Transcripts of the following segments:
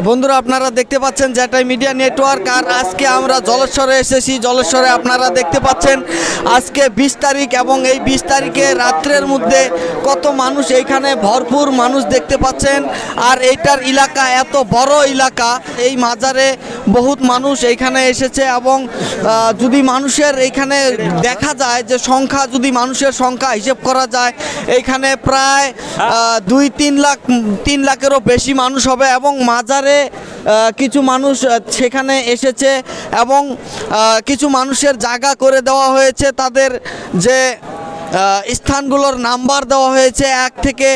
বন্ধুরা আপনারা দেখতে পাচ্ছেন জেটাই মিডিয়া নেটওয়ার্ক, আর আজকে আমরা জলেশ্বরে এসেছি। জলেশ্বরে আপনারা দেখতে পাচ্ছেন আজকে 20 তারিখ, এবং এই 20 তারিখে রাত্রের মধ্যে কত মানুষ, এইখানে ভরপুর মানুষ দেখতে পাচ্ছেন। আর এইটার এলাকা এত বড় এলাকা, এই মাজারে বহুত মানুষ এইখানে এসেছে। এবং যদি মানুষের এইখানে দেখা যায় যে সংখ্যা, যদি মানুষের সংখ্যা হিসেব করা যায়, এইখানে প্রায় 2-3 লাখেরও বেশি মানুষ হবে। এবং মাজারে কিছু মানুষ সেখানে এসেছে, এবং কিছু মানুষের জায়গা করে দেওয়া হয়েছে, তাদের যে স্থানগুলোর নাম্বার দেওয়া হয়েছে 1 থেকে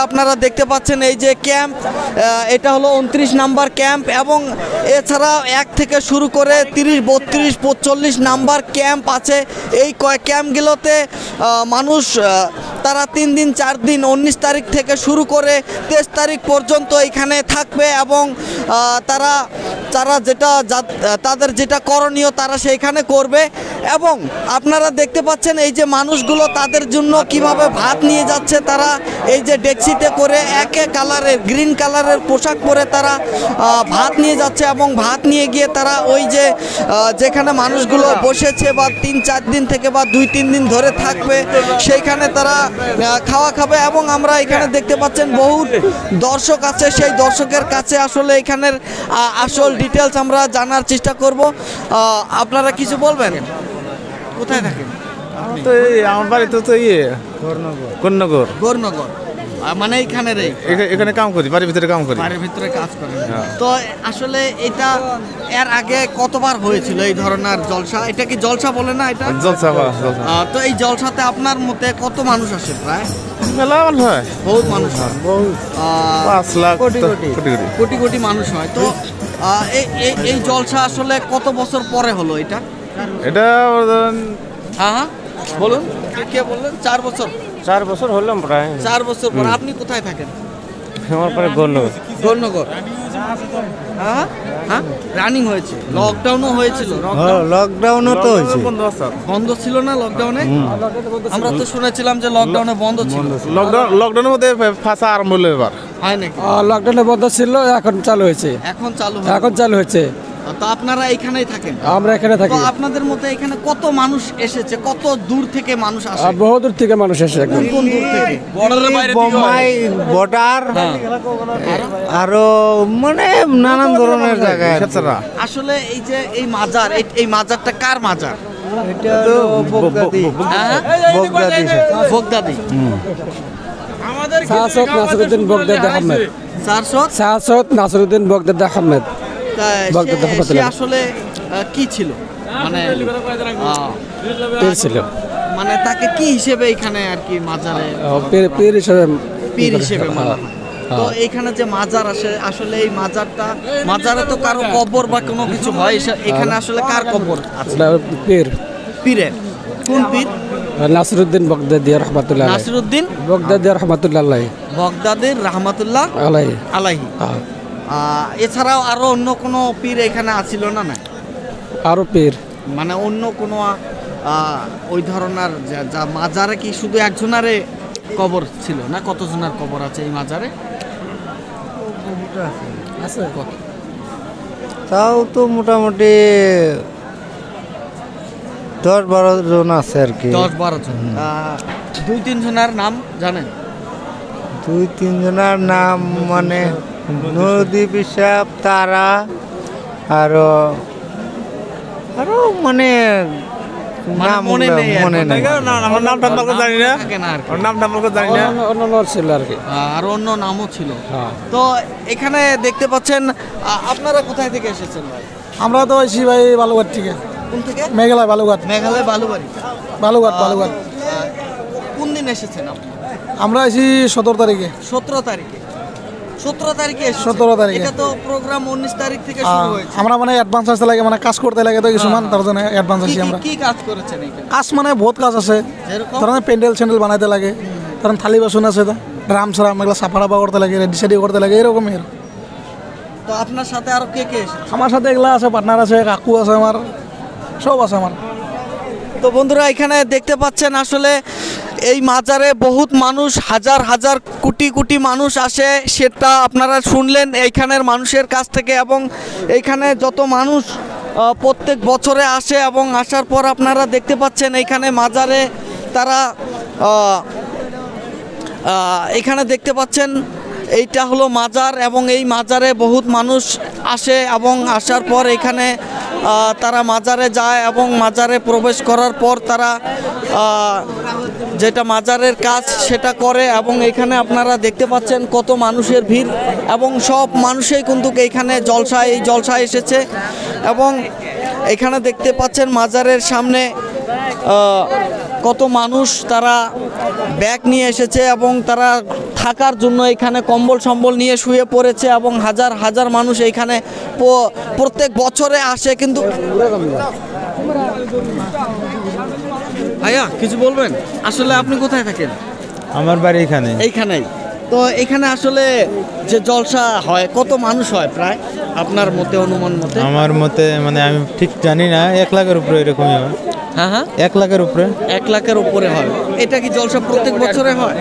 আপনারা দেখতে পাচ্ছেন এই যে ক্যাম্প, এটা হলো 29 নাম্বার ক্যাম্প। এবং এছাড়াও 1 থেকে শুরু করে 30, 32, 45 নাম্বার ক্যাম্প আছে। এই ক্যাম্পগুলোতে মানুষ তারা 3 দিন 4 দিন 19 তারিখ থেকে শুরু করে 23 তারিখ পর্যন্ত এখানে থাকবে। এবং তারা যেটা তাদের যেটা করণীয় তারা সেইখানে করবে। এবং আপনারা দেখতে পাচ্ছেন এই যে মানুষগুলো তাদের জন্য কিভাবে ভাত নিয়ে যাচ্ছে। তারা এই যে ডেকচিতে করে একে কালারের গ্রিন কালারের পোশাক পরে তারা ভাত নিয়ে যাচ্ছে, এবং ভাত নিয়ে গিয়ে তারা ওই যে যেখানে মানুষগুলো বসেছে বা 3-4 দিন থেকে বা 2-3 দিন ধরে থাকবে, সেইখানে তারা খাওয়া খাবে। এবং আমরা এখানে দেখতে পাচ্ছেন বহুত দর্শক আছে, সেই দর্শকের কাছে আসলে এখানের আসল ডিটেলস আমরা জানার চেষ্টা করব। আপনারা কিছু বলবেন? কোথায় থাকেন? তো আমার বাড়ি তো গৌরনগর, মানে এখানে কাম করি, বাড়ির ভিতরে কাম করি, বাড়ির ভিতরে কাজ করেন। তো আসলে এটা এর আগে কতবার হয়েছিল এই ধরনের জলসা? এটা কি জলসা বলে না? এটা জলসা। তো এই জলসাতে আপনার মতে কত মানুষ আসে? প্রায় মেলা হয়, বহুত মানুষ হয়, 5 লাখ কোটি কোটি মানুষ হয়। তো এই জলসা আসলে কত বছর পরে হলো এটা? হ্যাঁ বলুন, কে বললেন? 4 বছর। 4 বছর হলো প্রায়। 4 বছর পর। আপনি কোথায় থাকেন? আমার পরে গৌরনগর। হ্যাঁ হ্যাঁ, রানিং হয়েছে, লকডাউনও হয়েছিল। লকডাউনও তো হয়েছে, বন্ধ ছিল না লকডাউনে? আমরা তো শুনেছিলাম যে লকডাউনে বন্ধ ছিল। লকডাউনের মধ্যে ফাঁসা আরম্ভ হলো এবার, হয় নাকি? লকডাউনে বন্ধ ছিল, এখন চালু হয়েছে। এখন চালু হয়েছে। তো আপনারা এখানেই থাকেন? আমরা এখানে থাকি। তো আপনাদের মতে এখানে কত মানুষ এসেছে? কত দূর থেকে মানুষ আসে? বহু দূর থেকে মানুষ এসে। কোন দূর থেকে? বর্ডার, আরো মানে নানান ধরনের জায়গায়। আসলে এই যে এই মাজারটা কার মাজার? বগদাদি। শাহসত নাসিরউদ্দিন বগদাদি আহমেদ। শাহসত নাসিরউদ্দিন বগদাদি আহমেদ। সে আসলে কি ছিল? মানে পীর ছিল। মানে তাকে কি হিসেবে এখানে আর কি মাজারে পীর হিসেবে মানা হয়। তো এখানে যে মাজার আসে, আসলে এই মাজারে তো কারো কবর বা কোনো কিছু হয়, এখানে আসলে কার কবর আছে? পীরের। কোন পীর? নাসিরউদ্দিন বগদাদি রহমাতুল্লাহ আলাইহি। নাসিরউদ্দিন বগদাদি রহমাতুল্লাহ আলাইহি। বগদাদির রহমাতুল্লাহ আলাইহি। এছাড়াও আরো অন্য কোনো পীর এখানে আছিল না? না, আরো পীর মানে অন্য কোনো ওই ধরনের যা মাজারে কি শুধু একজনারে কবর ছিল না? কতজনের কবর আছে এই মাজারে? আছে কত? তাও তো মোটামুটি 10-12 জন আছে আর কি। 10-12 জন। 2-3 জনের নাম জানেন? 2-3 জনের নাম মানে নদী পিসাব, তারা, আরো মানে মনে নেই। আর অন্য নামও ছিল। তো এখানে দেখতে পাচ্ছেন। আপনারা কোথায় থেকে এসেছেন ভাই? আমরা তো এসেছি ভাই বালুঘাট থেকে। কোন থেকে? মেঘালয় বালুঘাট। বালুঘাট। কোন দিন এসেছেন আপনি? আমরা এসেছি 17 তারিখে। 17 তারিখে। 17 তারিখে। এটা তো প্রোগ্রাম 19 তারিখ থেকে শুরু হয়েছে। আমরা মানে অ্যাডভান্স আসতে লাগে, মানে কাজ করতে লাগে তো কিছুমান, তার জন্য অ্যাডভান্স আসি আমরা। কি কাজ করেছেন এখানে? কাজ মানে বহুত কাজ আছে, ধরেন প্যান্ডেল বানাইতে লাগে, ধরেন থালি বাসন আছে, ড্রাম সারাম এগুলো সাফা করতে লাগে, রেডি সেডি করতে লাগে, এরকমই। তো আপনার সাথে আরো কে কে এসেছে? আমার সাথে এগুলা আছে, পার্টনার আছে, কাকু আছে, আমার সব আছে আমার। তো বন্ধুরা এখানে দেখতে পাচ্ছেন আসলে এই মাজারে বহুত মানুষ, হাজার হাজার কোটি কোটি মানুষ আসে, সেটা আপনারা শুনলেন এইখানের মানুষের কাছ থেকে। এবং এইখানে যত মানুষ প্রত্যেক বছরে আসে এবং আসার পর আপনারা দেখতে পাচ্ছেন এইখানে মাজারে তারা এখানে দেখতে পাচ্ছেন এইটা হলো মাজার, এবং এই মাজারে বহুত মানুষ আসে এবং আসার পর এখানে তারা মাজারে যায় এবং মাজারে প্রবেশ করার পর তারা যেটা মাজারের কাজ সেটা করে। এবং এখানে আপনারা দেখতে পাচ্ছেন কত মানুষের ভিড়, এবং সব মানুষই কিন্তু এইখানে জলসায় এসেছে। এবং এখানে দেখতে পাচ্ছেন মাজারের সামনে কত মানুষ তারা ব্যাগ নিয়ে এসেছে এবং তারা থাকার জন্য এখানে কম্বল সম্বল নিয়ে শুয়ে পড়েছে, এবং হাজার হাজার মানুষ এইখানে প্রত্যেক বছরে আসে। কিন্তু ভাইয়া কিছু বলবেন? আসলে আপনি কোথায় থাকেন? আমার বাড়ি এখানে। এইখানেই তো। এখানে আসলে যে জলসা হয় কত মানুষ হয় প্রায় আপনার মতে, অনুমান মতে? আমার মতে মানে আমি ঠিক জানি না, 1 লাখের উপরে এরকমই হয়। হ্যাঁ 1 লাখের উপরে। 1 লাখের উপরে হয়। এটা কি জলসা প্রত্যেক বছরে হয়?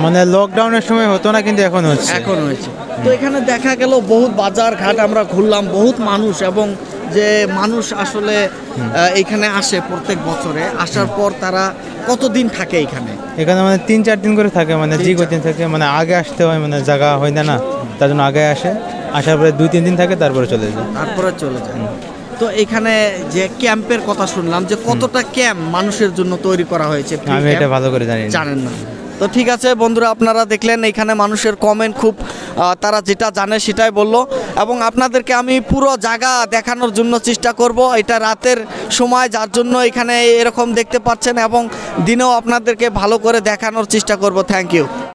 মানে লকডাউনের সময় হতো না, কিন্তু এখন হচ্ছে। এখন হয়েছে। তো এখানে দেখা গেল বহুত বাজার ঘাট আমরা ঘুরলাম, বহুত মানুষ, এবং যে মানুষ আসলে এখানে আসে প্রত্যেক বছরে, আসার পর তারা কতদিন থাকে এখানে? এখানে মানে 3-4 দিন করে থাকে, মানে যে কদিন থাকে, মানে আগে আসতে হয়, মানে জায়গা হয় না, তার জন্য আগে আসে, আসার পরে 2-3 দিন থাকে, তারপরে চলে যায়। তো এখানে যে ক্যাম্পের কথা শুনলাম, যে কতটা ক্যাম্প মানুষের জন্য তৈরি করা হয়েছে আমি এটা ভালো করে জানেন না। তো ঠিক আছে বন্ধুরা, আপনারা দেখলেন এখানে মানুষের কমেন্ট খুব তারা যেটা জানে সেটাই বললো, এবং আপনাদেরকে আমি পুরো জায়গা দেখানোর জন্য চেষ্টা করব। এটা রাতের সময়, যার জন্য এখানে এরকম দেখতে পাচ্ছেন, এবং দিনেও আপনাদেরকে ভালো করে দেখানোর চেষ্টা করব। Thank you.